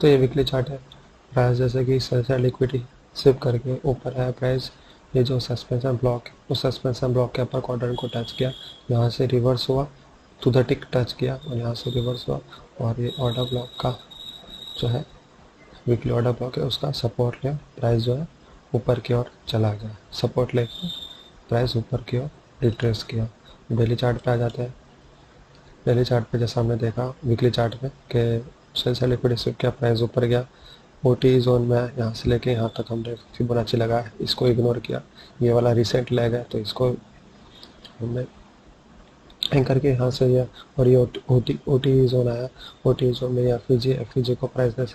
तो ये weekly chart है। प्राइस जैसे कि सेल लिक्विडिटी सिप करके ऊपर आया प्राइस, ये जो सस्पेंशन ब्लॉक है उस सस्पेंशन ब्लॉक के ऊपर क्वाड्रेंट को टच किया, यहाँ से रिवर्स हुआ टू द टिक टच किया और यहाँ से रिवर्स हुआ, और ये ऑर्डर ब्लॉक का जो है वीकली ऑर्डर ब्लॉक है उसका सपोर्ट लिया, प्राइस जो है ऊपर की ओर चला गया, सपोर्ट लेकर प्राइस ऊपर की ओर रिट्रेस किया। डेली चार्ट पे आ जाते हैं। डेली चार्ट पे जैसा हमने देखा वीकली चार्ट पे कि सेल लिक्विडिटी क्या प्राइस ऊपर गया, ओटी जोन में यहाँ से लेके यहाँ तक हमने फिबोनाची लगाया, इसको इग्नोर किया, ये वाला रिसेंट लेग है तो इसको हमने एंकर के यहाँ से ये, और ये ओटी जोन आया, ओटी जोन में एफ ई जी को प्राइस ने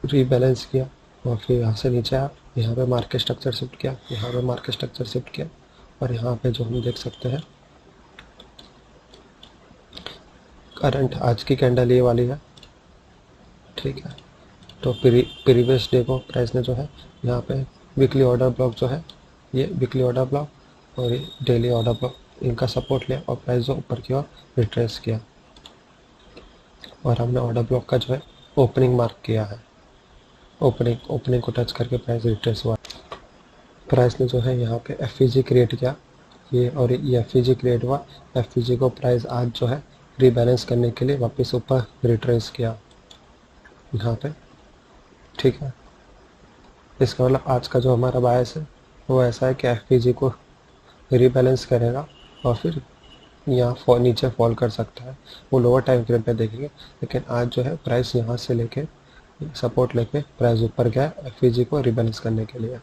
रीबैलेंस किया और फिर यहाँ से नीचे आया, यहाँ पे मार्केट स्ट्रक्चर शिफ्ट किया, यहाँ पे मार्केट स्ट्रक्चर शिफ्ट किया, और यहाँ पे जो हम देख सकते हैं करंट आज की कैंडल ये वाली है, ठीक है। तो प्रीवियस डे को प्राइस ने जो है यहाँ पे वीकली ऑर्डर ब्लॉक जो है, ये वीकली ऑर्डर ब्लॉक और ये डेली ऑर्डर ब्लॉक, इनका सपोर्ट लिया और प्राइस जो ऊपर की ओर रिट्रेस किया, और हमने ऑर्डर ब्लॉक का जो है ओपनिंग मार्क किया है, ओपनिंग को टच करके प्राइस रिट्रेस हुआ। प्राइस ने जो है यहाँ पे एफ क्रिएट किया, ये और ये एफ क्रिएट हुआ, एफ को प्राइस आज जो है रीबैलेंस करने के लिए वापस ऊपर रिट्रेस किया यहाँ पे, ठीक है। इसका मतलब आज का जो हमारा बायस है वो ऐसा है कि एफ को रीबैलेंस करेगा और फिर यहाँ नीचे फॉल कर सकता है, वो लोअर टाइम पीरियड पे देखेंगे, लेकिन आज जो है प्राइस यहाँ से लेके सपोर्ट लेके प्राइस ऊपर गया एफ को रीबैलेंस करने के लिए।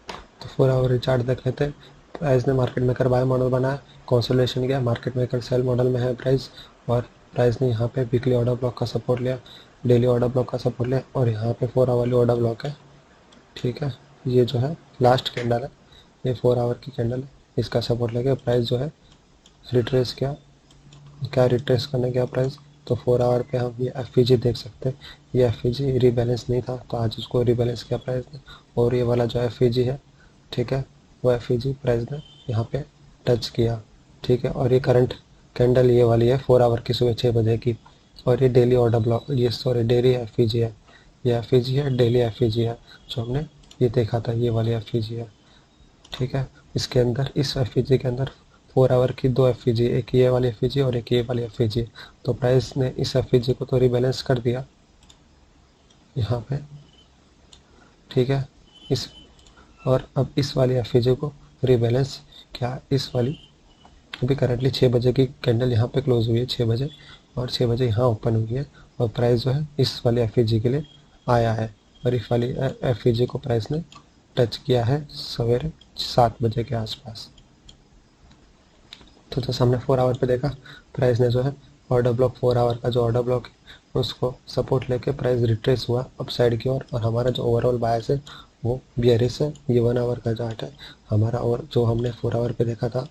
तो 4 आवर चार्ट देख लेते हैं। प्राइस ने मार्केट मेकर बाय मॉडल बनाया, कंसोलिडेशन किया, मार्केट मेकर सेल मॉडल में है प्राइस, और प्राइस ने यहाँ पे वीकली ऑर्डर ब्लॉक का सपोर्ट लिया, डेली ऑर्डर ब्लॉक का सपोर्ट लिया, और यहाँ पे 4 आवर वाली ऑर्डर ब्लॉक है, ठीक है। ये जो है लास्ट कैंडल है, ये 4 आवर की कैंडल है, इसका सपोर्ट लेके प्राइस जो है रिट्रेस किया, क्या रिट्रेस करने गया प्राइस, तो 4 आवर पे हम ये एफ देख सकते हैं, ये एफ रीबैलेंस नहीं था तो आज उसको रीबैलेंस किया प्राइस ने, और ये वाला जो एफ है, ठीक है, वो एफ प्राइस ने यहाँ पे टच किया, ठीक है। और ये करंट कैंडल ये वाली है 4 आवर की सुबह 6 बजे की, और ये डेली ऑर्डर ब्लॉक, ये सॉरी डेली एफ है, ये एफ है, डेली एफ है जो हमने ये देखा था, ये वाली एफ है, ठीक है। इसके अंदर इस एफ के अंदर 4 आवर की 2 एफ एक ये वाली एफ और एक ये वाली एफ, तो प्राइस ने इस एफ को तो रिबैलेंस कर दिया यहाँ पे, ठीक है। इस और अब इस वाली एफ को रिबैलेंस क्या, इस वाली अभी करंटली 6 बजे की कैंडल यहाँ पे क्लोज हुई है 6 बजे, और 6 बजे यहाँ ओपन हुई है, और प्राइस जो है इस वाली एफ के लिए आया है, और इस वाली एफ को प्राइस ने टच किया है सवेरे 7 बजे के आसपास। तो जैसे हमने 4 आवर पे देखा, प्राइस ने जो है ऑर्डर ब्लॉक 4 आवर का जो ऑर्डर ब्लॉक है उसको सपोर्ट लेके प्राइस रिट्रेस हुआ अपसाइड की ओर, और हमारा जो ओवरऑल बायस है वो बियरिश है। ये 1 आवर का चार्ट है हमारा, और जो हमने 4 आवर पे देखा था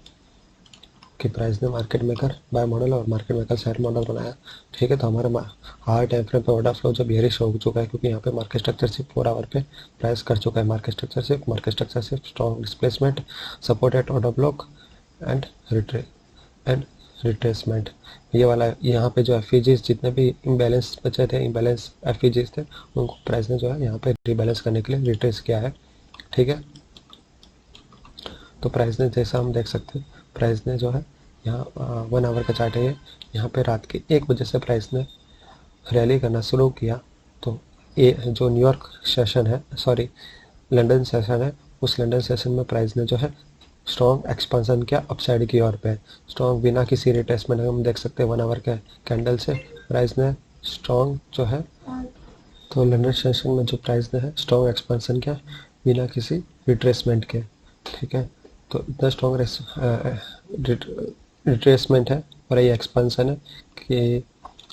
कि प्राइस ने मार्केट मेकर बाय मॉडल और मार्केट मेकर सेल मॉडल बनाया, ठीक है। तो हमारा हार्ड टाइम फ्रेम पे ऑर्डर फ्लो जो बियरिश हो चुका है, क्योंकि यहाँ पे मार्केट स्ट्रक्चर सिर्फ 4 आवर पे प्राइस कर चुका है, मार्केट स्ट्रक्चर सिर्फ strong displacement, support at order block and retracement, ये वाला यहाँ पे जो एफ जितने भी इम्बैलेंस बचे थे, इम्बैलेंस एफ थे, उनको प्राइस ने जो है यहाँ पे रिबैलेंस करने के लिए रिट्रेस किया है, ठीक है। तो प्राइस ने जैसा हम देख सकते हैं, प्राइस ने जो है यहाँ 1 आवर का चार्ट है ये, यहाँ पे रात के 1 बजे से प्राइस ने रैली करना शुरू किया। तो ये जो न्यूयॉर्क सेशन है, सॉरी लंदन सेशन है, उस लंदन सेशन में प्राइस ने जो है स्ट्रॉन्ग एक्सपेंशन किया अपसाइड की ओर पे, स्ट्रॉन्ग बिना किसी रिट्रेसमेंट, हम देख सकते हैं 1 आवर के कैंडल से प्राइस ने स्ट्रॉन्ग जो है, तो लंदन सेशन में जो प्राइस ने है स्ट्रॉन्ग एक्सपेंशन किया बिना किसी रिट्रेसमेंट के, ठीक है। तो इतना स्ट्रॉन्ग रिट्रेसमेंट है और ये एक्सपेंशन है कि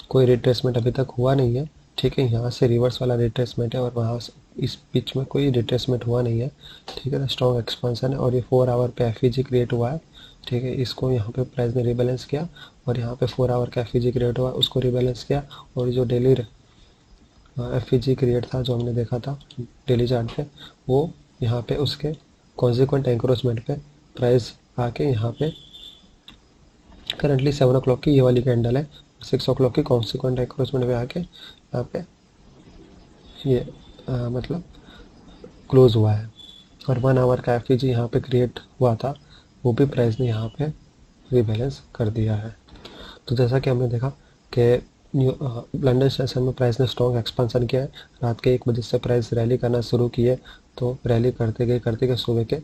कोई रिट्रेसमेंट अभी तक हुआ नहीं है, ठीक है। यहाँ से रिवर्स वाला रिट्रेसमेंट है और वहाँ से इस बीच में कोई रिट्रेसमेंट हुआ नहीं है, ठीक है। स्ट्रॉन्ग एक्सपेंशन है और ये 4 आवर पे एफ क्रिएट हुआ है, ठीक है। इसको यहाँ पे प्राइस ने रिबैलेंस किया, और यहाँ पे 4 आवर का एफ क्रिएट हुआ उसको रिबैलेंस किया, और जो डेली एफ क्रिएट था जो हमने देखा था डेली चार्ट पे, वो यहाँ पे उसके कॉन्सिक्वेंट एंक्रोचमेंट पे प्राइस आके यहाँ पे करंटली 7 o'clock की ये वाली कैंडल है, 6 o'clock की कॉन्सिक्वेंट एंक्रोचमेंट पे आके यहाँ पे ये मतलब क्लोज हुआ है। और 1 आवर का एफ यहाँ पे क्रिएट हुआ था, वो भी प्राइस ने यहाँ पे रीबैलेंस कर दिया है। तो जैसा कि हमने देखा कि लंदन सेशन में प्राइस ने स्ट्रॉन्ग एक्सपेंशन किया है। रात के 1 बजे से प्राइस रैली करना शुरू किए, तो रैली करते गए सुबह के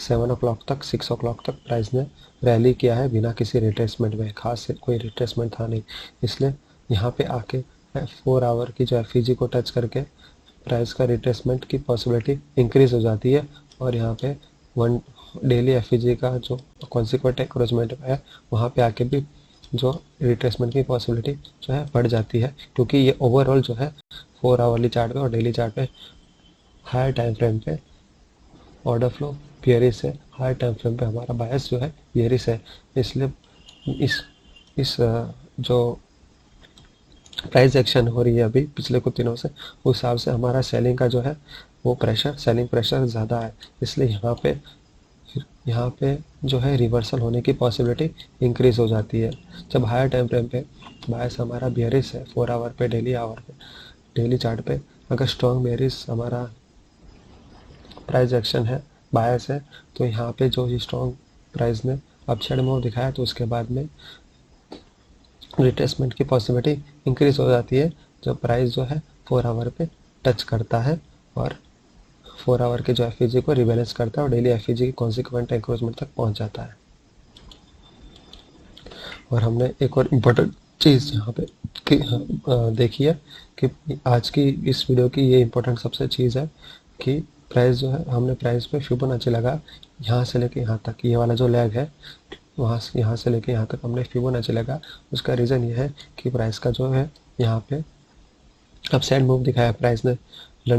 7 o'clock तक 6 o'clock तक प्राइस ने रैली किया है बिना किसी रिट्रेसमेंट में। खास कोई रिट्रेसमेंट था नहीं, इसलिए यहाँ पे आके 4 आवर की जो एफ को टच करके प्राइस का रिट्रेसमेंट की पॉसिबिलिटी इंक्रीज हो जाती है। और यहाँ पे वन डेली एफ का जो कॉन्सिक्वेंट एंक्रोचमेंट है वहाँ पे आके भी जो रिट्रेसमेंट की पॉसिबिलिटी जो है बढ़ जाती है, क्योंकि ये ओवरऑल जो है 4 आवरली चार्ट पे और डेली चार्ट पे हायर टाइम फ्रेम पे ऑर्डर फ्लो बियरिश है, हायर टाइम फ्रेम पे हमारा बायस जो है बियरिश है। इसलिए इस जो प्राइस एक्शन हो रही है अभी पिछले कुछ दिनों से, उस हिसाब से हमारा सेलिंग का जो है वो सेलिंग प्रेशर ज़्यादा है। इसलिए यहाँ पे जो है रिवर्सल होने की पॉसिबिलिटी इंक्रीज हो जाती है। जब हायर टाइम फ्रेम पे बायस हमारा बियरिश है 4 आवर पे डेली चार्ट पे, अगर स्ट्रॉन्ग बियरिश हमारा प्राइस एक्शन है, बायस है, तो यहाँ पे जो स्ट्रॉन्ग प्राइस ने अपसाइड मूव दिखाया तो उसके बाद में रिट्रेसमेंट की पॉसिबिलिटी इंक्रीज हो जाती है जब प्राइस जो है 4 आवर पे टच करता है और 4 आवर के जो एफ को रिबैलेंस करता है और डेली एफ की कॉन्सिक्वेंट एंक्रोचमेंट तक पहुंच जाता है। और हमने एक और इम्पोर्टेंट चीज़ यहाँ पे देखी है कि आज की इस वीडियो की ये इम्पोर्टेंट सबसे चीज़ है कि प्राइस जो है, हमने प्राइस पे फिबोनाची लगा यहाँ से लेके यहाँ तक, ये वाला जो लैग है यहाँ से लेके यहाँ तक हमने फिबोनाची लगा। उसका रीज़न ये है कि प्राइस का जो है यहाँ पे अपसाइड मूव दिखाया प्राइस ने,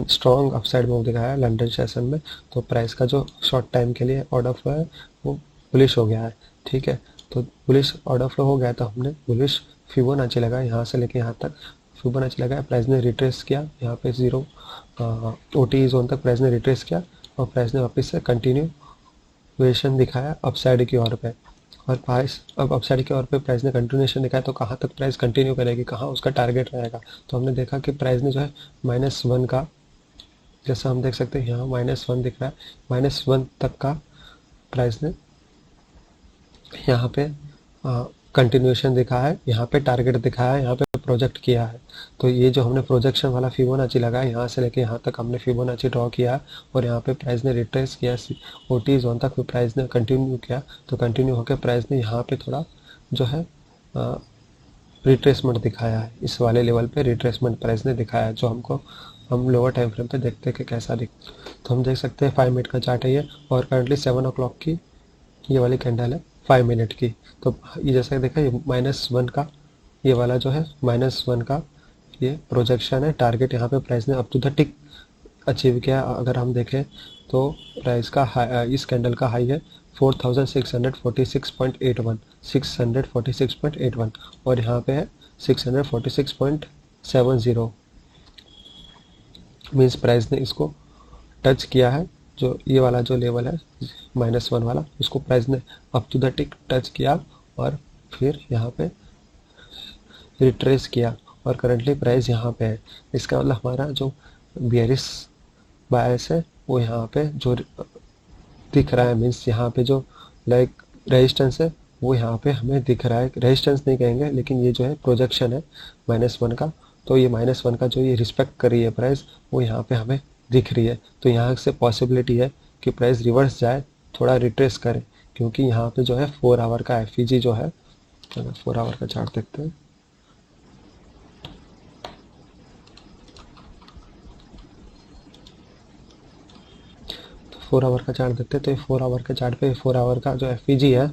स्ट्रॉन्ग अपसाइड मूव दिखाया लंदन सेशन में, तो प्राइस का जो शॉर्ट टाइम के लिए ऑर्डर फ्लो है वो बुलिश हो गया है। ठीक है, तो बुलिश ऑर्डर फ्लो हो गया तो हमने बुलिश फिबोनाची लगा यहाँ से लेके यहाँ तक, फिबोनाची लगाया, प्राइस ने रिट्रेस किया यहाँ पे 0 OT जोन तक प्राइस ने रिट्रेस किया और प्राइस ने वापस से कंटिन्यूएशन दिखाया अपसाइड की ओर पे। और प्राइस अब अपसाइड की ओर पे प्राइस ने कंटिन्यूएशन दिखाया, तो कहाँ तक प्राइस कंटिन्यू करेगी, कहाँ उसका टारगेट रहेगा। तो हमने देखा कि प्राइस ने जो है -1 का, जैसा हम देख सकते हैं यहाँ -1 दिख रहा है, -1 तक का प्राइस ने यहाँ पे कंटिन्यूएशन दिखाया है, यहाँ पे टारगेट दिखाया है, यहाँ पे प्रोजेक्ट किया है। तो ये जो हमने प्रोजेक्शन वाला फिबोनाची लगाया यहाँ से लेके यहाँ तक हमने फिबोनाची ड्रॉ किया और यहाँ पे प्राइस ने रिट्रेस किया OT जोन तक, फिर प्राइस ने कंटिन्यू किया, तो कंटिन्यू होकर प्राइस ने यहाँ पे थोड़ा जो है रिट्रेसमेंट दिखाया है। इस वाले लेवल पे रिट्रेसमेंट प्राइस ने दिखाया है, जो हम लोअर टाइम फ्रेम पे देखते हैं कि कैसा दिख। तो हम देख सकते हैं 5 मिनट का चार्ट है ये, और करंटली 7 o'clock की ये वाली कैंडल है 5 मिनट की। तो ये जैसा देखा, ये -1 का ये वाला जो है -1 का ये प्रोजेक्शन है, टारगेट यहाँ पे प्राइस ने up to the tick achieve किया। अगर हम देखें तो प्राइस का इस कैंडल का हाई है 4646.81 और यहाँ पे है 646.70, मीन्स प्राइस ने इसको टच किया है। जो ये वाला जो लेवल है -1 वाला, उसको प्राइस ने up to the tick touch किया और फिर यहाँ पे रिट्रेस किया और करंटली प्राइस यहाँ पे है। इसका मतलब हमारा जो बियरिश बायस है वो यहाँ पे जो दिख रहा है, मीन्स यहाँ पे जो लाइक रेजिस्टेंस है वो यहाँ पे हमें दिख रहा है। रेजिस्टेंस नहीं कहेंगे, लेकिन ये जो है प्रोजेक्शन है -1 का, तो ये -1 का जो ये रिस्पेक्ट कर रही है प्राइस, वो यहाँ पे हमें दिख रही है। तो यहाँ से पॉसिबिलिटी है कि प्राइस रिवर्स जाए, थोड़ा रिट्रेस करे, क्योंकि यहाँ पे जो है 4 आवर का एफ जो है, अगर 4 आवर का चार्ट देखते हैं तो 4 आवर का चार्ट देखते हैं, तो ये 4 आवर के चार्ट पे 4 आवर का जो एफ है,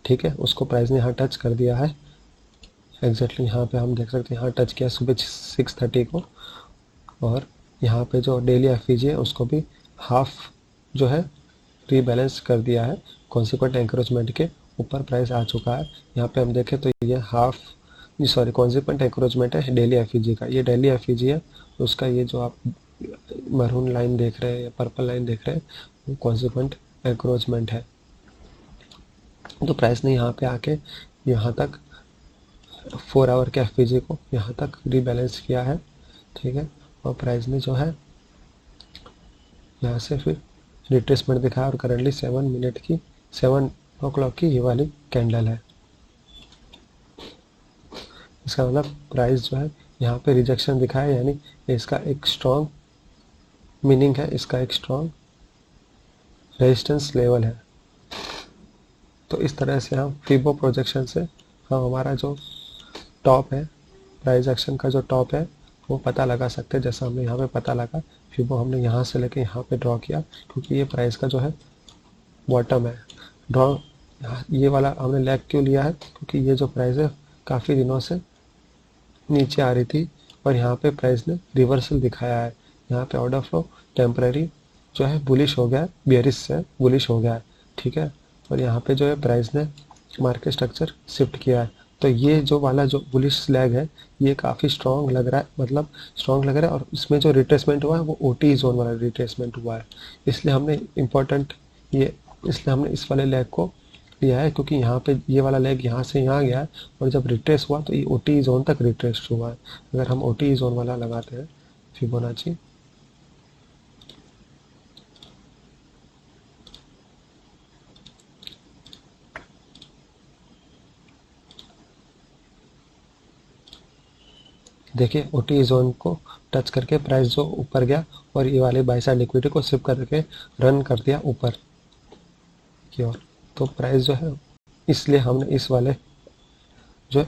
ठीक है, उसको प्राइस ने यहाँ टच कर दिया है एग्जैक्टली। यहाँ पे हम देख सकते हैं यहाँ टच किया सुबह 6:30 को, और यहाँ पे जो डेली एफ है उसको भी हाफ जो है रीबैलेंस कर दिया है। कॉन्सिक्वेंट एंक्रोचमेंट के ऊपर प्राइस आ चुका है। यहाँ पे हम देखें तो ये कॉन्सिक्वेंट एंक्रोचमेंट है डेली एफ का, ये डेली एफ है, उसका ये जो आप मरून लाइन देख रहे हैं या पर्पल लाइन देख रहे हैं वो कॉन्सिक्वेंट एंक्रोचमेंट है। तो प्राइस ने यहाँ पे आके यहाँ तक 4 आवर के एफ को यहाँ तक रीबैलेंस किया है, ठीक है। और प्राइस ने जो है यहाँ से फिर रिट्रेसमेंट दिखाया और करंटली 7 o'clock की ये वाली कैंडल है। इसका मतलब प्राइस जो है यहाँ पे रिजेक्शन दिखाया, यानी इसका एक स्ट्रॉन्ग मीनिंग है, इसका एक स्ट्रॉन्ग रेजिस्टेंस लेवल है। तो इस तरह से हम फिबो प्रोजेक्शन से हम हमारा जो टॉप है, प्राइस एक्शन का जो टॉप है वो पता लगा सकते हैं। जैसा हमने यहाँ पे पता लगा, फिबो हमने यहाँ से लेके यहाँ पे ड्रॉ किया, क्योंकि ये प्राइस का जो है बॉटम है। ड्रॉ ये वाला हमने लेग क्यों लिया है, क्योंकि ये जो प्राइस है काफ़ी दिनों से नीचे आ रही थी और यहाँ पे प्राइस ने रिवर्सल दिखाया है। यहाँ पे ऑर्डर फ्लो टेम्पररी जो है बुलिश हो गया है, बियरिश से बुलिश हो गया है, ठीक है। और यहाँ पे जो है प्राइस ने मार्केट स्ट्रक्चर शिफ्ट किया है। तो ये जो वाला जो बुलिश लैग है ये काफ़ी स्ट्रॉन्ग लग रहा है, मतलब स्ट्रॉन्ग लग रहा है। और इसमें जो रिट्रेसमेंट हुआ है वो ओटी जोन वाला रिट्रेसमेंट हुआ है, इसलिए हमने इसलिए हमने इस वाले लैग को लिया है, क्योंकि यहाँ पे ये वाला लेग यहाँ से यहाँ गया है और जब रिट्रेस हुआ तो ये ओटी जोन तक रिट्रेस हुआ है। अगर हम ओटी जोन वाला लगाते हैं फिबोनाची, देखिए ओटी जोन को टच करके प्राइस जो ऊपर गया और ये वाले बाई साइड लिक्विडिटी को सिप करके रन कर दिया ऊपर की ओर। तो प्राइस जो है, इसलिए हमने इस वाले जो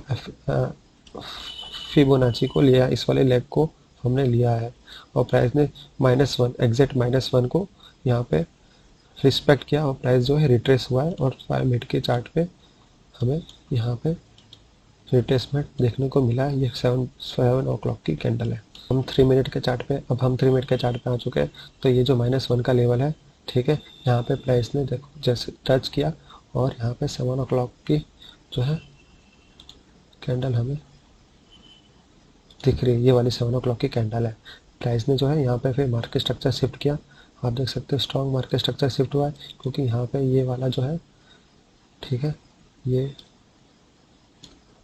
फिबोनाची को लिया, इस वाले लेग को हमने लिया है। और प्राइस ने -1 एग्जैक्ट -1 को यहाँ पे रिस्पेक्ट किया और प्राइस जो है रिट्रेस हुआ है। और 5 मिनट के चार्ट पे हमें यहाँ पे रिट्रेसमेंट देखने को मिला है। ये 7 o'clock की कैंडल है। हम 3 मिनट के चार्ट पे आ चुके हैं। तो ये जो -1 का लेवल है, ठीक है, यहाँ पे प्राइस ने देखो जैसे टच किया और यहाँ पे 7 o'clock की जो है कैंडल हमें दिख रही है। ये वाली 7 o'clock की कैंडल है। प्राइस ने जो है यहाँ पे फिर मार्केट स्ट्रक्चर शिफ्ट किया। आप देख सकते हो स्ट्रॉन्ग मार्केट स्ट्रक्चर शिफ्ट हुआ है, क्योंकि यहाँ पे ये वाला जो है, ठीक है, ये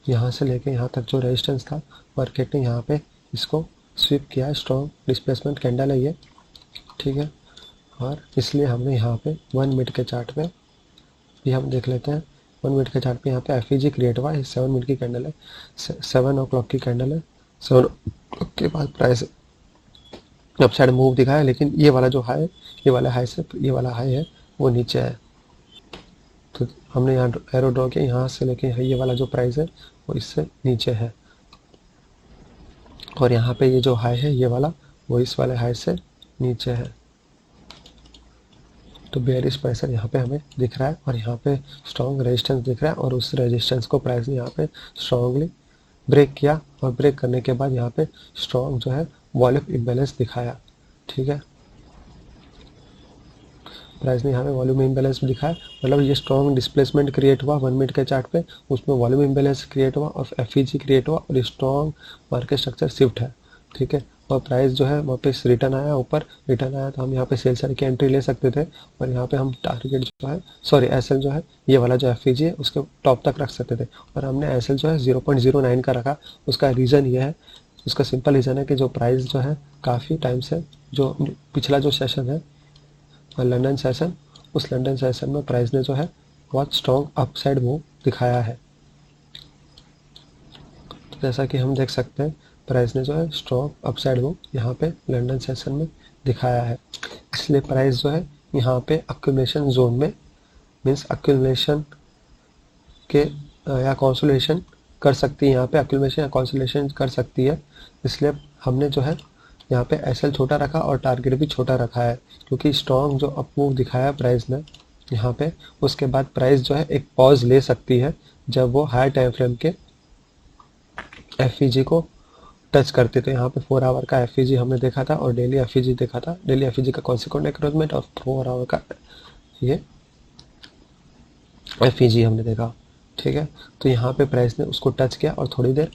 यहाँ से लेके यहाँ तक जो रेजिस्टेंस था, मार्केट ने यहाँ पे इसको स्वीप किया है। स्ट्रॉन्ग डिस्प्लेसमेंट कैंडल है ये, ठीक है। और इसलिए हमने यहाँ पे 1 मिनट के चार्ट पे भी हम देख लेते हैं। 1 मिनट के चार्ट पे यहाँ पे एफ क्रिएट हुआ है। 7 मिनट की कैंडल है, 7 o'clock की कैंडल है। 7 o'clock के बाद प्राइस अपसाइड मूव दिखाया, लेकिन ये वाला जो हाई, ये वाला हाई से ये वाला हाई है वो नीचे है। तो हमने यहाँ एरो ड्रॉ किया, यहाँ से लेके ये वाला जो प्राइस है वो इससे नीचे है। और यहाँ पे ये जो हाई है ये वाला, वो इस वाले हाई से नीचे है। तो बेयरिश प्रेशर यहाँ पे हमें दिख रहा है और यहाँ पे स्ट्रॉन्ग रेजिस्टेंस दिख रहा है। और उस रेजिस्टेंस को प्राइस ने यहाँ पे स्ट्रॉन्गली ब्रेक किया और ब्रेक करने के बाद यहाँ पे स्ट्रॉन्ग जो है वॉल्यूम इम्बैलेंस दिखाया, ठीक है। प्राइस ने यहाँ पे वॉल्यूम इम्बैलेंस दिखाया, मतलब ये स्ट्रॉन्ग डिस्प्लेसमेंट क्रिएट हुआ 1 मिनट के चार्ट पे, उसमें वॉल्यूम इम्बैलेंस क्रिएट हुआ और एफ क्रिएट हुआ और स्ट्रॉन्ग मार्केट स्ट्रक्चर शिफ्ट है, ठीक है। और प्राइस जो है वापस रिटर्न आया, ऊपर रिटर्न आया, तो हम यहाँ पे सेल साइड की एंट्री ले सकते थे। और यहाँ पे हम टारगेट जो है, सॉरी एसएल जो है, ये वाला जो एफ है उसके टॉप तक रख सकते थे। और हमने एसएल जो है 0.09 का रखा। उसका रीज़न ये है, उसका सिंपल रीज़न है कि जो प्राइस जो है काफ़ी टाइम से, जो पिछला जो सेशन है लंदन सेशन, उस लंदन सेशन में प्राइस ने जो है बहुत स्ट्रॉन्ग अपसाइड मूव दिखाया है। तो जैसा कि हम देख सकते हैं प्राइस ने जो है स्ट्रॉन्ग अपसाइड मूव यहाँ पे लंदन सेशन में दिखाया है। इसलिए प्राइस जो है यहाँ पे एक्यूमुलेशन जोन में, मीन्स एक्यूमुलेशन के या कंसोलिडेशन कर सकती है, यहाँ पे एक्यूमुलेशन या कंसोलिडेशन कर सकती है। इसलिए हमने जो है यहाँ पे एसएल छोटा रखा और टारगेट भी छोटा रखा है, क्योंकि स्ट्रॉन्ग जो अप मूव दिखाया प्राइस ने यहाँ पे, उसके बाद प्राइस जो है एक पॉज ले सकती है जब वो हाई टाइम फ्रेम के एफ को टच करते। तो यहाँ पे 4 आवर का एफ हमने देखा था और डेली एफ देखा था। डेली एफ का कॉन्सिक्वेंट एक्रोचमेंट और 4 आवर का ये एफ हमने देखा, ठीक है। तो यहाँ पे प्राइस ने उसको टच किया और थोड़ी देर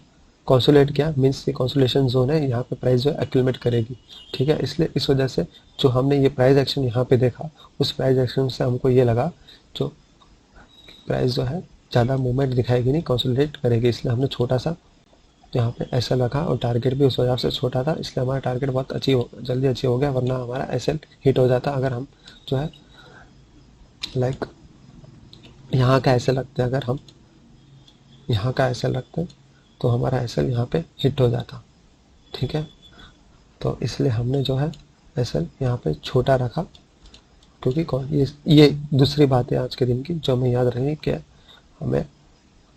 कंसोलिडेट किया, मीन्स ये कंसोलिडेशन जोन है, यहाँ पे प्राइस जो है एक्यूमुलेट करेगी, ठीक है। इसलिए इस वजह से जो हमने ये प्राइस एक्शन यहाँ पे देखा, उस प्राइस एक्शन से हमको ये लगा जो प्राइस जो है ज़्यादा मूवमेंट दिखाएगी नहीं, कंसोलिडेट करेगी, इसलिए हमने छोटा सा यहाँ पे एसएल रखा और टारगेट भी उस वजह से छोटा था, इसलिए हमारा टारगेट बहुत जल्दी अचीव हो गया, वरना हमारा एसएल हिट हो जाता अगर हम जो है लाइक यहाँ का एसएल रखते, अगर हम यहाँ का एसएल रखते तो हमारा एसएल यहाँ पे हिट हो जाता। ठीक है, तो इसलिए हमने जो है एसएल यहाँ पे छोटा रखा, क्योंकि ये दूसरी बात है आज के दिन की जो हमें याद रहे कि हमें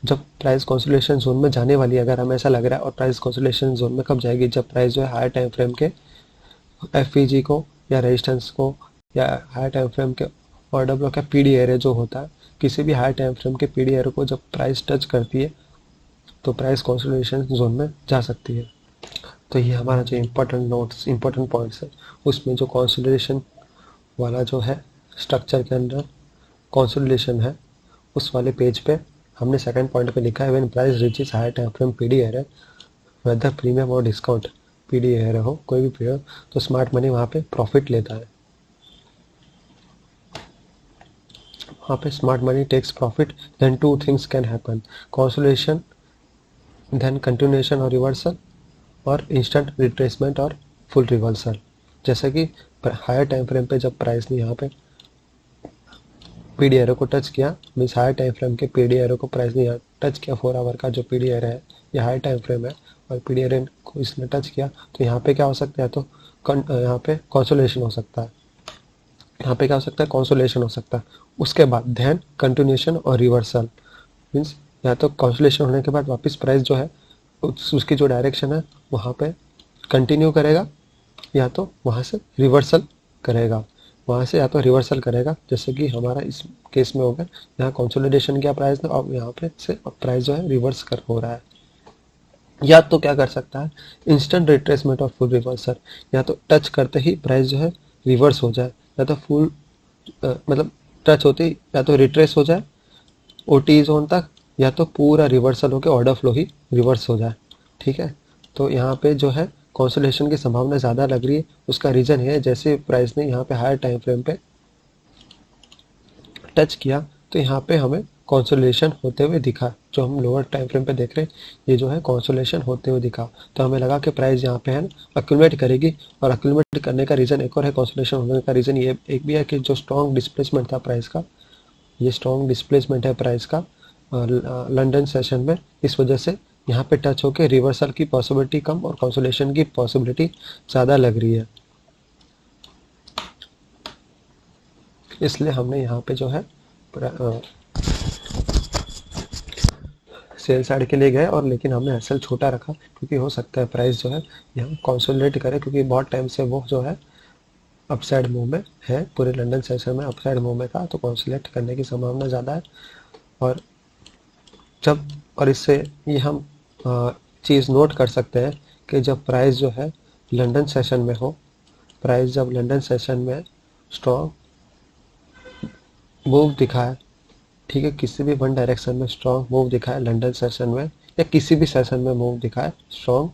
जब प्राइस कंसोलिडेशन जोन में जाने वाली है, अगर हमें ऐसा लग रहा है, और प्राइस कंसोलिडेशन जोन में कब जाएगी, जब प्राइस जो है हायर टाइम फ्रेम के एफईजी को या रेजिस्टेंस को या हायर टाइम फ्रेम के ऑर्डर ब्लॉक या पीडी एरिया जो होता है, किसी भी हायर टाइम फ्रेम के पीडी एरिया को जब प्राइस टच करती है तो प्राइस कंसोलिडेशन जोन में जा सकती है। तो ये हमारा जो इम्पोर्टेंट पॉइंट्स है, उसमें जो कंसोलिडेशन वाला जो है स्ट्रक्चर के अंदर कंसोलिडेशन है, उस वाले पेज पे हमने सेकंड पॉइंट पे लिखा है when price reaches higher time frame PD area whether premium और डिस्काउंट पीडी एरिया हो, कोई भी पीरियड, तो स्मार्ट मनी वहाँ पे प्रॉफिट लेता है। वहाँ पे smart money takes profit, then two things can happen, consolidation, then continuation और रिवर्सल, और इंस्टेंट रिट्रेसमेंट और फुल रिवर्सल। जैसे कि हायर टाइम फ्रेम पे जब प्राइस ने यहाँ पे पीडी एरो को टच किया, मीन्स हायर टाइम फ्रेम के पीडी एरो को प्राइस ने यहाँ टच किया, 4 आवर का जो पीडी एरो है ये हायर टाइम फ्रेम है, और पीडी एरो को इसने टच किया, तो यहाँ पे क्या हो सकता है, तो यहाँ पे कंसोलिडेशन हो सकता है, यहाँ पे क्या हो सकता है, कंसोलिडेशन हो सकता है। उसके बाद ध्यान कंटिन्यूएशन और रिवर्सल, मीन्स या तो कंसोलिडेशन होने के बाद वापस प्राइस जो है उसकी जो डायरेक्शन है वहाँ पे कंटिन्यू करेगा, या तो वहाँ से रिवर्सल करेगा, जैसे कि हमारा इस केस में हो गया, यहाँ कंसोलिडेशन किया प्राइस ने, और यहाँ पे से प्राइस जो है रिवर्स कर हो रहा है। या तो क्या कर सकता है, इंस्टेंट रिट्रेसमेंट और फुल रिवर्सल, या तो टच करते ही प्राइस जो है रिवर्स हो जाए, या तो फुल मतलब टच होते ही या तो रिट्रेस हो जाए ओटी जोन तक, या तो पूरा रिवर्सल होकर ऑर्डर फ्लो ही रिवर्स हो जाए। ठीक है, तो यहाँ पे जो है कंसोलिडेशन की संभावना ज़्यादा लग रही है। उसका रीज़न है जैसे प्राइस ने यहाँ पे हायर टाइम फ्रेम पे टच किया, तो यहाँ पे हमें कंसोलिडेशन होते हुए दिखा, जो हम लोअर टाइम फ्रेम पे देख रहे हैं ये जो है कंसोलिडेशन होते हुए दिखा, तो हमें लगा कि प्राइस यहाँ पे है अक्यूमुलेट करेगी, और अक्यूमुलेट करने का रीज़न एक और है, कंसोलिडेशन होने का रीज़न ये एक भी है कि जो स्ट्रॉन्ग डिस्प्लेसमेंट था प्राइस का, ये स्ट्रॉन्ग डिस्प्लेसमेंट है प्राइस का लंदन सेशन में, इस वजह से यहाँ पे टच होके रिवर्सल की पॉसिबिलिटी कम और कंसोलिडेशन की पॉसिबिलिटी ज़्यादा लग रही है। इसलिए हमने यहाँ पे जो है सेल साइड के लिए गए, और लेकिन हमने एसएल छोटा रखा, क्योंकि हो सकता है प्राइस जो है यहाँ कंसोलिडेट करे, क्योंकि बहुत टाइम से वो जो है अपसाइड मूव में है, पूरे लंदन सेशन में अपसाइड मूव में था, तो कंसोलिडेट करने की संभावना ज़्यादा है। और इससे ये हम चीज़ नोट कर सकते हैं कि जब प्राइस जो है लंदन सेशन में हो, प्राइस जब लंदन सेशन में स्ट्रॉन्ग मूव दिखाए, ठीक है, किसी भी वन डायरेक्शन में स्ट्रॉन्ग मूव दिखाए लंदन सेशन में, या किसी भी सेशन में मूव दिखाए स्ट्रॉन्ग,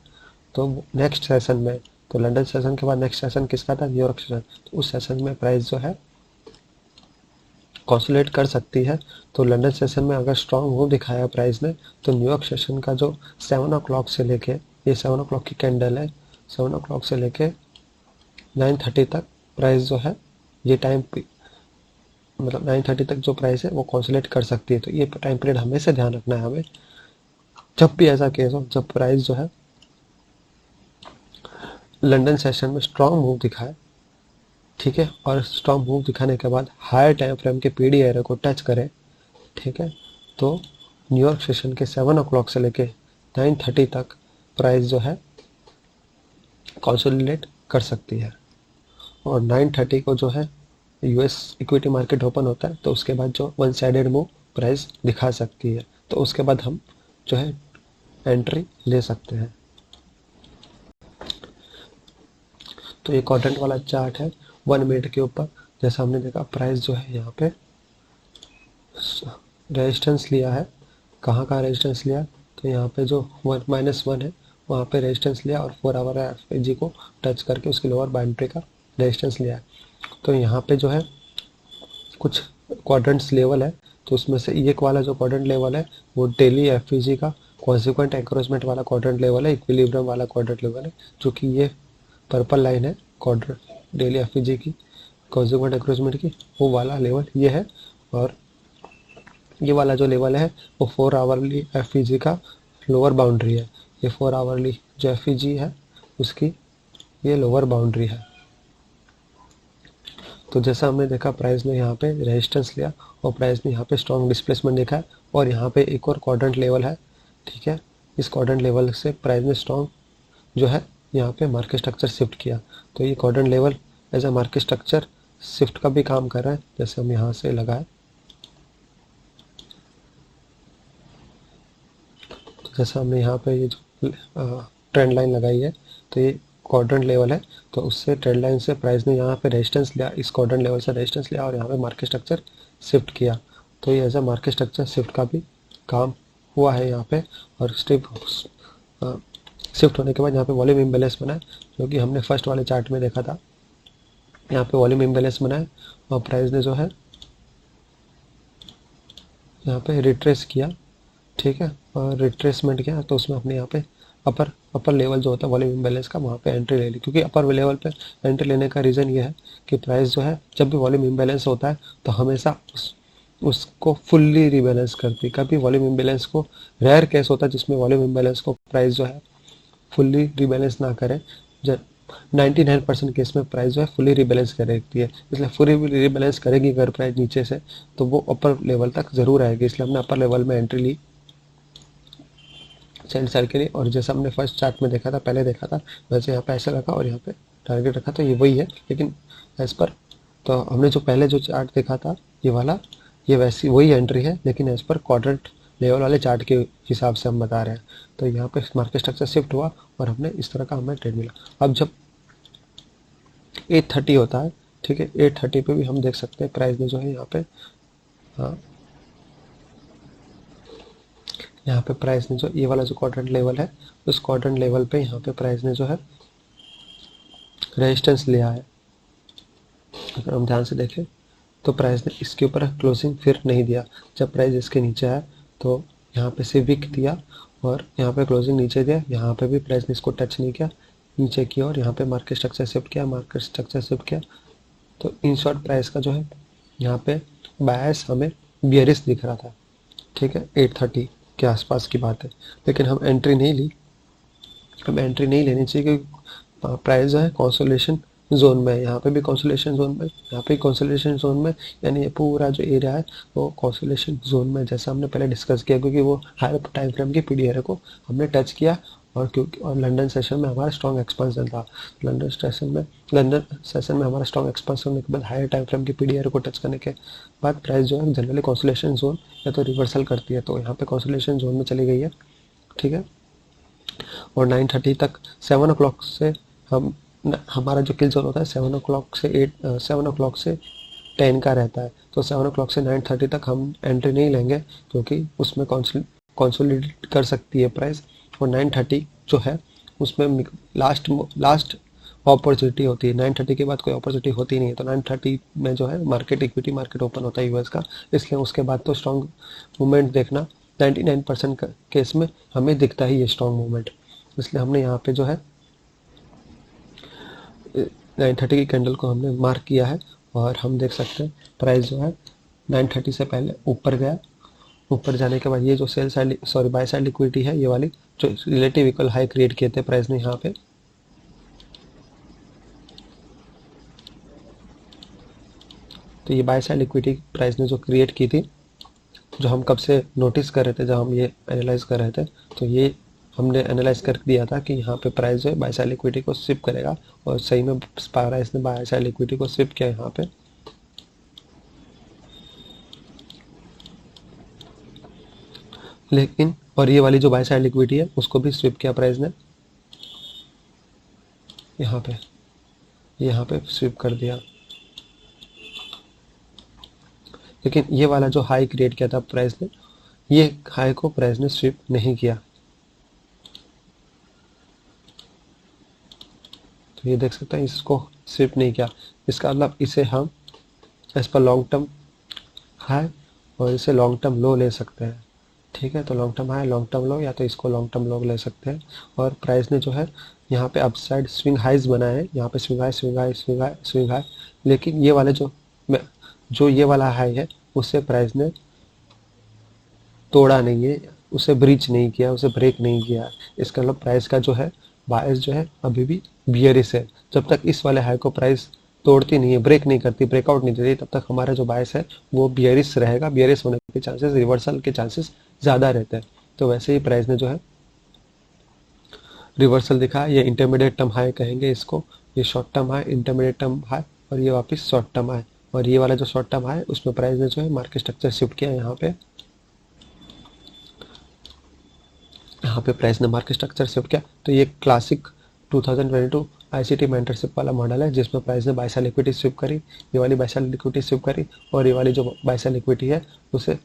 तो नेक्स्ट सेशन में, तो लंदन सेशन के बाद नेक्स्ट सेशन किसका था, न्यूयॉर्क सेशन, तो उस सेशन में प्राइस जो है कंसोलिडेट कर सकती है। तो लंदन सेशन में अगर स्ट्रॉन्ग मूव दिखाया प्राइस ने, तो न्यूयॉर्क सेशन का जो 7 o'clock से लेके, ये 7 o'clock की कैंडल है, 7 o'clock से लेके 9:30 तक प्राइस जो है ये टाइम मतलब 9:30 तक जो प्राइस है वो कंसोलिडेट कर सकती है। तो ये टाइम पीरियड हमेशा ध्यान रखना है हमें, जब भी ऐसा केस हो, जब प्राइस जो है लंदन सेशन में स्ट्रॉन्ग मूव दिखाए, ठीक है, और स्ट्रॉन्ग मूव दिखाने के बाद हायर टाइम फ्रेम के पीडी एरिया को टच करे, ठीक है, तो न्यूयॉर्क सेशन के 7 o'clock से लेके 9:30 तक प्राइस जो है कंसोलिडेट कर सकती है। और 9:30 को जो है यूएस इक्विटी मार्केट ओपन होता है, तो उसके बाद जो वन साइडेड मूव प्राइस दिखा सकती है, तो उसके बाद हम जो है एंट्री ले सकते हैं। तो ये क्वाड्रेंट वाला चार्ट है 1 मिनट के ऊपर, जैसा हमने देखा प्राइस जो है यहाँ पे रेजिस्टेंस लिया है, कहाँ का रेजिस्टेंस लिया, तो यहाँ पे जो 1 है वहाँ पे रेजिस्टेंस लिया, और 4 आवर एफएजी को टच करके उसकी लोअर बाउंड्री का रेजिस्टेंस लिया है। तो यहाँ पे जो है कुछ क्वाड्रेंट्स लेवल है, तो उसमें से एक वाला जो क्वाड्रेंट लेवल है वो डेली एफईजी का कॉन्सिक्वेंट एंकरेजमेंट वाला क्वाड्रेंट लेवल है, इक्विलिब्रियम वाला क्वाड्रेंट लेवल है, जो कि ये पर्पल लाइन है क्वाड्रेंट डेली एफईजी की कॉन्सिक्वेंट एंकरेजमेंट की, वो वाला लेवल ये है। और ये वाला जो लेवल है वो 4 आवरली एफईजी का लोअर बाउंड्री है। ये 4 आवरली जो एफईजी है उसकी ये लोअर बाउंड्री है। तो जैसा हमने देखा प्राइस ने यहाँ पे रेजिस्टेंस लिया और प्राइस ने यहाँ पे स्ट्रॉन्ग डिस्प्लेसमेंट देखा है, और यहाँ पे एक और क्वाड्रेंट लेवल है, ठीक है। इस क्वाड्रेंट लेवल से प्राइस ने स्ट्रॉन्ग जो है यहाँ पे मार्केट स्ट्रक्चर शिफ्ट किया। तो ये quadrant level as a market structure shift का भी काम कर रहा है, जैसे हम यहाँ से लगाए। तो जैसा हमने यहाँ पे ये जो ट्रेंड लाइन लगाई है, तो ये क्वाड्रेंट लेवल है, तो उससे ट्रेंड लाइन से प्राइस ने यहाँ पे रेजिस्टेंस लिया, इस क्वाड्रेंट लेवल से रेजिस्टेंस लिया और यहाँ पे मार्केट स्ट्रक्चर शिफ्ट किया। तो ये as a market structure shift का भी काम हुआ है यहाँ पे। और शिफ्ट होने के बाद यहाँ पे वॉल्यूम इम्बैलेंस बना है, जो कि हमने फर्स्ट वाले चार्ट में देखा था। यहाँ पे वॉल्यूम इम्बैलेंस बना है और प्राइस ने जो है यहाँ पे रिट्रेस किया, ठीक है। और रिट्रेसमेंट किया तो उसमें अपने यहाँ पे अपर लेवल जो होता है वॉल्यूम इम्बैलेंस का, वहाँ पे एंट्री ले ली। क्योंकि अपर लेवल पे एंट्री लेने का रीज़न ये है कि प्राइस जो है जब भी वॉल्यूम इम्बैलेंस होता है तो हमेशा उसको फुल्ली रिबैलेंस करती। कभी वॉल्यूम इम्बैलेंस को, रेयर केस होता है जिसमें वॉल्यूम इम्बैलेंस को प्राइस जो है फुल्ली रिबैलेंस ना करे। जब 99% केस में प्राइस जो है फुली रिबैलेंस करेगी है, इसलिए फुली रिबैलेंस करेगी अगर प्राइस नीचे से तो वो अपर लेवल तक ज़रूर आएगी। इसलिए हमने अपर लेवल में एंट्री ली सेल साइड के लिए। और जैसा हमने फर्स्ट चार्ट में देखा था, पहले देखा था, वैसे यहाँ पे ऐसा रखा और यहाँ पे टारगेट रखा, तो ये वही है। लेकिन एज पर तो हमने जो पहले जो चार्ट देखा था ये वाला, ये वैसी वही एंट्री है, लेकिन एज पर क्वाड्रेंट लेवल वाले चार्ट के हिसाब से हम बता रहे हैं। तो यहाँ पे मार्केट स्ट्रक्चर शिफ्ट हुआ और हमने इस तरह का हमें ट्रेड मिला। अब जब 8:30 होता है, ठीक है, 8:30 पे भी हम देख सकते हैं प्राइस में जो है यहाँ पे, हाँ, यहाँ पे प्राइस ने जो ये वाला जो क्वाड्रेंट लेवल है, उस क्वाड्रेंट लेवल पे यहाँ पे प्राइस ने जो है रेजिस्टेंस लिया है। अगर हम ध्यान से देखें तो प्राइस ने इसके ऊपर क्लोजिंग फिर नहीं दिया। जब प्राइस इसके नीचे आया तो यहाँ पे से विक दिया और यहाँ पे क्लोजिंग नीचे दिया। यहाँ पे भी प्राइस ने इसको टच नहीं किया, नीचे की और यहाँ पे मार्केट स्ट्रक्चर शिफ्ट किया। तो इन शॉर्ट प्राइस का जो है यहाँ पे बायस हमें बियरिश दिख रहा था, ठीक है। 8:30 के आसपास की बात है, लेकिन हम एंट्री नहीं ली। हमें एंट्री नहीं लेनी चाहिए क्योंकि प्राइस जो है कंसोलिडेशन जोन में है। यहाँ पे भी कंसोलिडेशन जोन में, यहाँ पे कंसोलिडेशन जोन में, यानी ये पूरा जो एरिया है वो कंसोलिडेशन जोन में, जैसा हमने पहले डिस्कस किया। क्योंकि वो हायर टाइम फ्रेम की पीडीआर को हमने टच किया और क्योंकि और लंदन सेशन में हमारा स्ट्रॉन्ग एक्सपेंशन था। लंदन सेशन में हमारा स्ट्रॉन्ग एक्सपेंशन होने के बाद हायर टाइम फ्रेम की पीडीआर को टच करने के बाद प्राइस जो है जनरली कंसोलिडेशन जोन या तो रिवर्सल करती है। तो यहाँ पे कंसोलिडेशन जोन में चली गई है, ठीक है। और 9:30 तक 7 o'clock से हमारा जो किल जोन होता है 7 o'clock से 10 का रहता है। तो 7 o'clock से 9:30 तक हम एंट्री नहीं लेंगे क्योंकि उसमें कंसोलिडेट कर सकती है प्राइस। और 9:30 जो है उसमें लास्ट अपॉर्चुनिटी होती है। 9:30 के बाद कोई अपॉर्चुनिटी होती नहीं है। तो 9:30 में जो है मार्केट इक्विटी मार्केट ओपन होता है यूएस का, इसलिए उसके बाद तो स्ट्रॉन्ग मूवमेंट देखना 99% केस में हमें दिखता ही ये स्ट्रॉन्ग मूवमेंट। इसलिए हमने यहाँ पे जो है 9:30 की कैंडल को हमने मार्क किया है और हम देख सकते हैं प्राइस जो है 9:30 से पहले ऊपर गया। ऊपर जाने के बाद ये जो बाय साइड लिक्विडिटी है, ये वाली जो रिलेटिव इक्वल हाई क्रिएट किए थे प्राइस ने यहाँ पे, तो ये बाय साइड लिक्विडिटी प्राइस ने जो क्रिएट की थी, जो हम कब से नोटिस कर रहे थे, जब हम ये एनालाइज कर रहे थे, तो ये हमने एनालाइज कर दिया था कि यहाँ पे प्राइस जो है बाय साइड लिक्विडिटी को स्विप करेगा और सही में प्राइस ने बाय साइड लिक्विडिटी को स्विप किया यहाँ पे। लेकिन और ये वाली जो बाय साइड लिक्विडिटी है उसको भी स्विप किया प्राइस ने, यहाँ पे स्विप कर दिया। लेकिन ये वाला जो हाई क्रिएट किया था प्राइस ने, ये हाई को प्राइस ने स्विप नहीं किया। तो ये देख सकते हैं इसको स्विप नहीं किया। इसका मतलब इसे हम as per long term high और इसे लॉन्ग टर्म लो ले सकते हैं। ठीक है, तो long term high long term लो, या तो इसको लॉन्ग टर्म लो ले सकते हैं। और प्राइस ने जो है यहाँ पे अपसाइड स्विंग हाइज बनाए हैं, यहाँ पे swing high swing high swing high swing high, लेकिन ये वाले जो ये वाला हाई है उससे प्राइस ने तोड़ा नहीं है, उसे ब्रीच नहीं किया, उसे ब्रेक नहीं किया। इसका मतलब प्राइस का जो है बायस जो है अभी भी बियरिश है। जब तक इस वाले हाई को प्राइस तोड़ती नहीं है, ब्रेक नहीं करती, ब्रेकआउट नहीं देती, तब तक हमारा जो बायस है वो बियरिश रहेगा। बियरिश होने के चांसेस, रिवर्सल के चांसेस ज़्यादा रहते हैं। तो वैसे ही प्राइस ने जो है रिवर्सल दिखा, ये इंटरमीडिएट टर्म हाई कहेंगे इसको, ये short term high, intermediate term high, और ये वापस शॉर्ट टर्म हाई। और ये वाला जो शॉर्ट टर्म हाई उसमें प्राइस ने जो है मार्केट स्ट्रक्चर शिफ्ट किया यहाँ पे प्राइस ने मार्केट स्ट्रक्चर शिफ्ट किया। तो ये क्लासिक 2022 आईसीटी मेंटरशिप वाला मॉडल है, जिसमें प्राइस ने बाय सेल इक्विटी स्विप करी, ये वाली बाय सेल इक्विटी स्विप करी, और ये वाली जो बाय सेल इक्विटी है उसे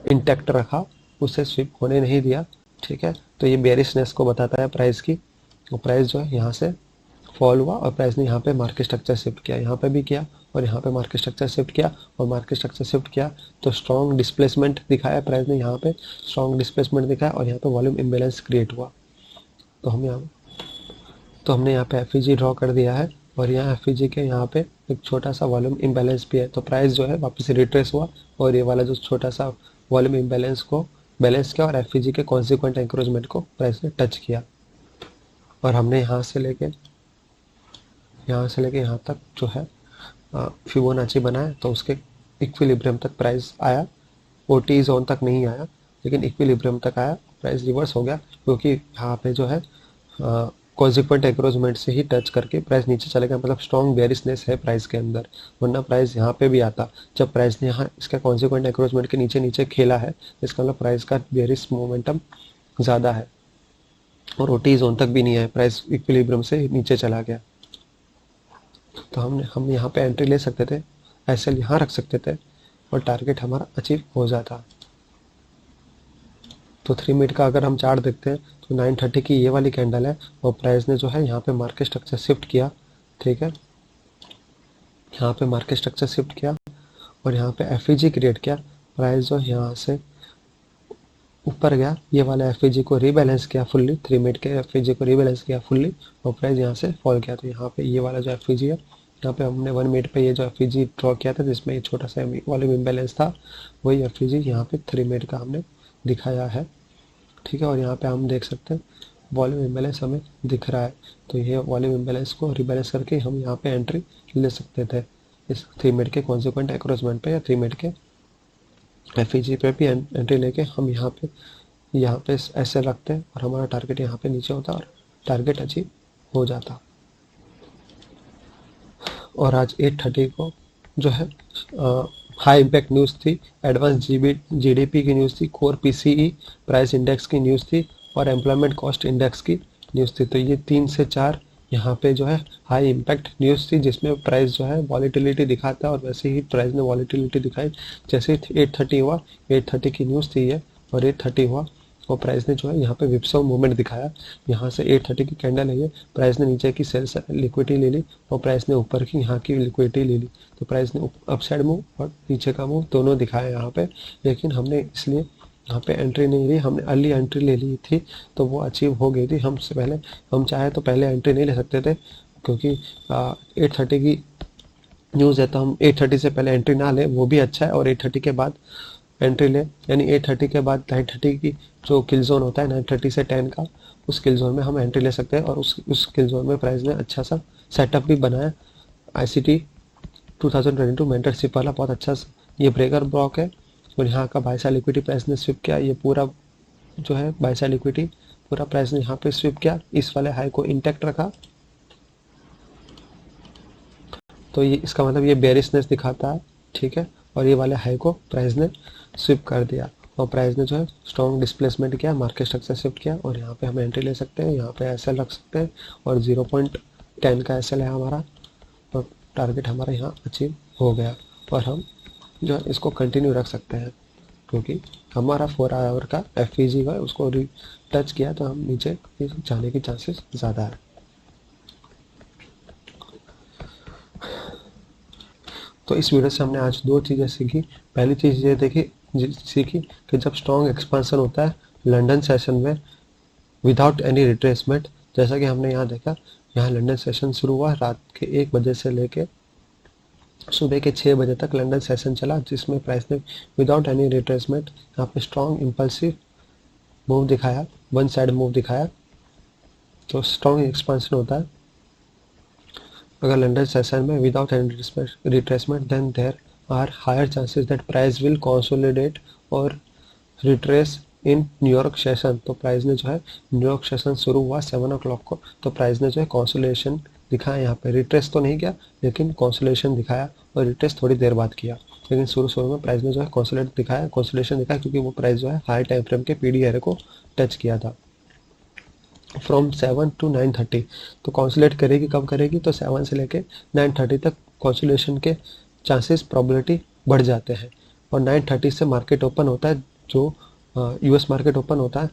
इंटैक्ट रखा, उसे स्विप होने नहीं दिया। ठीक है, तो ये बेरिशनेस को बताता है प्राइस की। और प्राइस जो है यहाँ से फॉल हुआ और प्राइस ने यहाँ पे मार्केट स्ट्रक्चर शिफ्ट किया, यहाँ पे भी किया और यहाँ पे मार्केट स्ट्रक्चर शिफ्ट किया, और मार्केट स्ट्रक्चर शिफ्ट किया तो स्ट्रॉन्ग डिस्प्लेसमेंट दिखाया प्राइस ने, यहाँ पे स्ट्रॉन्ग डिस्प्लेसमेंट दिखाया और यहाँ पे वॉल्यूम इम्बेलेंस क्रिएट हुआ। तो हमने यहाँ पे एफईजी ड्रॉ कर दिया है, और यहाँ एफईजी के यहाँ पे एक छोटा सा वॉल्यूम इम्बेलेंस भी है। तो प्राइस जो है वापस रिट्रेस हुआ और ये वाला जो छोटा सा वॉल्यूम इम्बेलेंस को बैलेंस किया और एफईजी के कॉन्सिक्वेंट एंकरेजमेंट को प्राइस ने टच किया। और हमने यहाँ से लेके यहाँ तक जो है फिबोनाची बनाया, तो उसके इक्विलिब्रियम तक प्राइस आया। ओटी जोन तक नहीं आया, लेकिन इक्विलिब्रियम तक आया। प्राइस रिवर्स हो गया क्योंकि यहाँ पे जो है कॉन्सिक्वेंट एंकरेजमेंट से ही टच करके प्राइस नीचे चले गया, मतलब स्ट्रॉन्ग बेरिशनेस है प्राइस के अंदर, वरना प्राइस यहाँ पे भी आता। जब प्राइस ने यहाँ इसका कॉन्सिक्वेंट एंकरेजमेंट के नीचे नीचे खेला है, इसका मतलब प्राइस का बेरिश मोमेंटम ज़्यादा है। और ओटी जोन तक भी नहीं आया, प्राइस इक्विलिब्रियम से नीचे चला गया। तो हम यहाँ पे एंट्री ले सकते थे, एसएल यहाँ रख सकते थे और टारगेट हमारा अचीव हो जाता। तो 3 मिनट का अगर हम चार्ट देखते हैं तो 930 की ये वाली कैंडल है और प्राइस ने जो है यहाँ पे मार्केट स्ट्रक्चर शिफ्ट किया। ठीक है, यहाँ पे मार्केट स्ट्रक्चर शिफ्ट किया और यहाँ पे एफईजी क्रिएट किया। प्राइस जो यहाँ से ऊपर गया, ये वाला एफईजी को रीबैलेंस किया फुल्ली, 3 मिनट के एफईजी को रीबैलेंस किया फुल्ली और प्राइस यहाँ से फॉल किया। तो यहाँ पे ये वाला जो एफईजी है, यहाँ पे हमने 1 मिनट पे ये जो एफईजी ड्रॉ किया था जिसमें ये छोटा सा वॉल्यूम इम्बैलेंस था, वही एफईजी यहाँ पे 3 मिनट का हमने दिखाया है। ठीक है, और यहाँ पे हम देख सकते हैं वॉल्यूम इम्बैलेंस हमें दिख रहा है। तो ये वॉल्यूम इम्बैलेंस को रिबैलेंस करके हम यहाँ पे एंट्री ले सकते थे इस 3 मिनट के कॉन्सिक्वेंट एंकरेजमेंट पे, या 3 मिनट के एफईजी पे भी एंट्री लेके हम यहाँ पे ऐसे रखते हैं और हमारा टारगेट यहाँ पे नीचे होता और टारगेट अचीव हो जाता। और आज 8:30 को जो है हाई इम्पैक्ट न्यूज़ थी, एडवांस जीडीपी की न्यूज़ थी, कोर पीसीई प्राइस इंडेक्स की न्यूज़ थी और एम्प्लॉयमेंट कॉस्ट इंडेक्स की न्यूज़ थी। तो ये 3 से 4 यहाँ पे जो है हाई इम्पैक्ट न्यूज़ थी, जिसमें प्राइस जो है वॉलीटिलिटी दिखाता है और वैसे ही प्राइस ने वॉलीटिलिटी दिखाई। जैसे 8:30 हुआ, 8:30 की न्यूज़ थी ये, और 8:30 हुआ और प्राइस ने जो है यहाँ पे विप्सो मूवमेंट दिखाया। यहाँ से 8:30 की कैंडल है ये, प्राइस ने नीचे की सेल्स लिक्विडिटी ले ली और प्राइस ने ऊपर की यहाँ की लिक्विडिटी ले ली। तो प्राइस ने अपसाइड मूव और नीचे का मूव दोनों दिखाया यहाँ पे, लेकिन हमने इसलिए यहाँ पे एंट्री नहीं ली, हमने अर्ली एंट्री ले ली थी तो वो अचीव हो गई थी। हमसे पहले हम चाहे तो पहले एंट्री नहीं ले सकते थे, क्योंकि 8:30 की न्यूज़ है, तो हम 8:30 से पहले एंट्री ना लें वो भी अच्छा है, और 8:30 के बाद एंट्री ले, यानी 8:30 के बाद 9:30 की जो किल जोन होता है 9:30 से 10 का, उस किल जोन में हम एंट्री ले सकते हैं। और उस किल जोन में प्राइस ने अच्छा सा सेटअप भी बनाया। आईसीटी 2022 मेंटरशिप वाला बहुत अच्छा ये ब्रेकर ब्लॉक है और यहाँ का बाय साइड इक्विटी प्राइस ने स्विप किया। ये पूरा जो है बाय साइड इक्विटी पूरा प्राइस ने यहाँ पे स्विप किया, इस वाले हाई को इंटैक्ट रखा। तो ये इसका मतलब ये बेरिशनेस दिखाता है। ठीक है, और ये वाले हाई को प्राइस ने स्विप कर दिया और प्राइस ने जो है स्ट्रॉन्ग डिस्प्लेसमेंट किया, मार्केट स्ट्रक्चर शिफ्ट किया और यहाँ पे हम एंट्री ले सकते हैं, यहाँ पे एसएल रख सकते हैं और 0.10 का एसएल है हमारा और टारगेट हमारा यहाँ अचीव हो गया। और हम जो है इसको कंटिन्यू रख सकते हैं क्योंकि हमारा 4 आवर का एफईजी है, उसको टच किया तो हम नीचे जाने की चांसेस ज़्यादा है। तो इस वीडियो से हमने आज दो चीज़ें सीखी। पहली चीज़ ये सीखी कि जब स्ट्रॉन्ग एक्सपांसन होता है लंदन सेशन में विदाउट एनी रिट्रेसमेंट, जैसा कि हमने यहाँ देखा, यहाँ लंदन सेशन शुरू हुआ रात के 1 बजे से लेके सुबह के 6 बजे तक लंदन सेशन चला, जिसमें प्राइस ने विदाउट एनी रिट्रेसमेंट यहाँ पे स्ट्रॉन्ग इम्पल्सिव मूव दिखाया, वन साइड मूव दिखाया। तो स्ट्रॉन्ग एक्सपांसन होता है अगर लंदन सेशन में without any retracement, then there are higher chances that price will consolidate और रिट्रेस इन न्यूयॉर्क सेशन। तो प्राइस ने जो है न्यूयॉर्क सेशन शुरू हुआ 7 o'clock को, तो प्राइस ने जो है कंसोलिडेशन दिखाया, यहाँ पे रिट्रेस तो नहीं किया लेकिन कंसोलिडेशन दिखाया, और रिट्रेस थोड़ी देर बाद किया, लेकिन शुरू में प्राइस ने जो है कंसोलिडेशन दिखाया क्योंकि वो प्राइस जो है हाई टाइम फ्रेम के पीडी एरे को टच किया था फ्रॉम 7 to 9:30। तो कंसोलिडेट करेगी, कब करेगी, तो 7 से लेके 9:30 तक कंसोलिडेशन के चांसेस प्रोबेबिलिटी बढ़ जाते हैं, और 9:30 से मार्केट ओपन होता है, जो यूएस मार्केट ओपन होता है,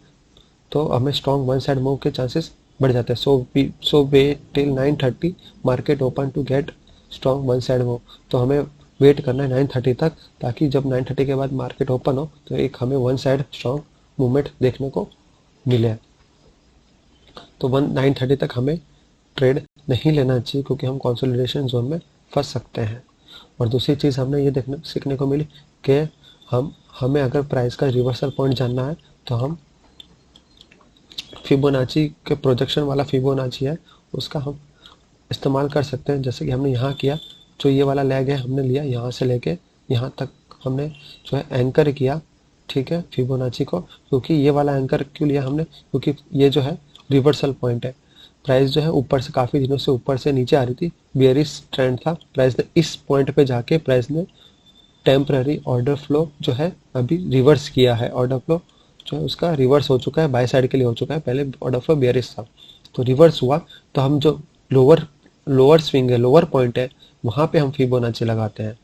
तो हमें स्ट्रॉन्ग वन साइड मूव के चांसेस बढ़ जाते हैं। So wait till 9:30 market open to get strong one side move. तो हमें वेट करना है 9:30 तक, ताकि जब 9:30 के बाद मार्केट ओपन हो तो एक हमें वन साइड स्ट्रॉन्ग मूवमेंट देखने को मिले। तो 9:30 तक हमें ट्रेड नहीं लेना चाहिए क्योंकि हम कंसोलिडेशन जोन में फंस सकते हैं। और दूसरी चीज़ हमने ये सीखने को मिली कि हमें अगर प्राइस का रिवर्सल पॉइंट जानना है तो हम फिबोनाची के प्रोजेक्शन वाला फिबोनाची है उसका हम इस्तेमाल कर सकते हैं, जैसे कि हमने यहाँ किया। जो ये वाला लैग है हमने लिया यहाँ से लेके यहाँ तक, हमने जो है एंकर किया, ठीक है, फिबोनाची को। क्योंकि ये वाला एंकर क्यों लिया हमने, क्योंकि ये जो है रिवर्सल पॉइंट है। प्राइस जो है ऊपर से काफ़ी दिनों से ऊपर से नीचे आ रही थी, बेयरिश ट्रेंड था, प्राइस ने इस पॉइंट पे जाके प्राइस ने टेम्पररी ऑर्डर फ्लो जो है अभी रिवर्स किया है। ऑर्डर फ्लो जो है उसका रिवर्स हो चुका है, बाय साइड के लिए हो चुका है, पहले ऑर्डर फ्लो बेयरिश था तो रिवर्स हुआ। तो हम जो लोअर स्विंग है, लोअर पॉइंट है, वहाँ पे हम फिबोनाची लगाते हैं।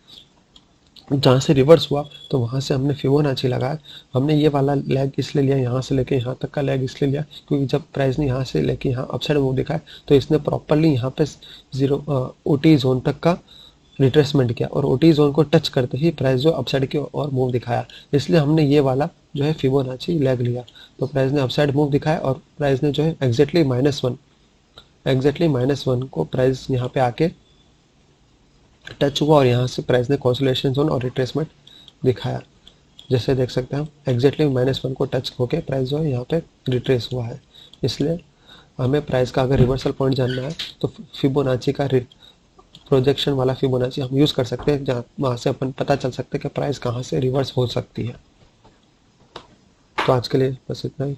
जहाँ से रिवर्स हुआ तो वहाँ से हमने फिबोनाची लगाया। हमने ये वाला लेग इसलिए लिया, यहाँ से लेके यहाँ तक का लेग इसलिए लिया क्योंकि जब प्राइस ने यहाँ से लेके यहाँ अपसाइड मूव दिखाया तो इसने प्रॉपरली यहाँ पे ओटी जोन तक का रिट्रेसमेंट किया, और ओटी जोन को टच करते ही प्राइस जो अपसाइड की ओर मूव दिखाया, इसलिए हमने ये वाला जो है फिबोनाची लेग लिया। तो प्राइस ने अपसाइड मूव दिखाया और प्राइस ने जो है एग्जैक्टली -1 को प्राइस यहाँ पे आके टच हुआ, और यहाँ से प्राइस ने कंसोलिडेशन जोन और रिट्रेसमेंट दिखाया। जैसे देख सकते हैं हम एग्जैक्टली -1 को टच होके प्राइस जो है यहाँ पे रिट्रेस हुआ है। इसलिए हमें प्राइस का अगर रिवर्सल पॉइंट जानना है तो फिबोनाची का प्रोजेक्शन वाला फिबोनाची हम यूज़ कर सकते हैं, जहाँ वहाँ से अपन पता चल सकते हैं कि प्राइस कहाँ से रिवर्स हो सकती है। तो आज के लिए बस इतना ही।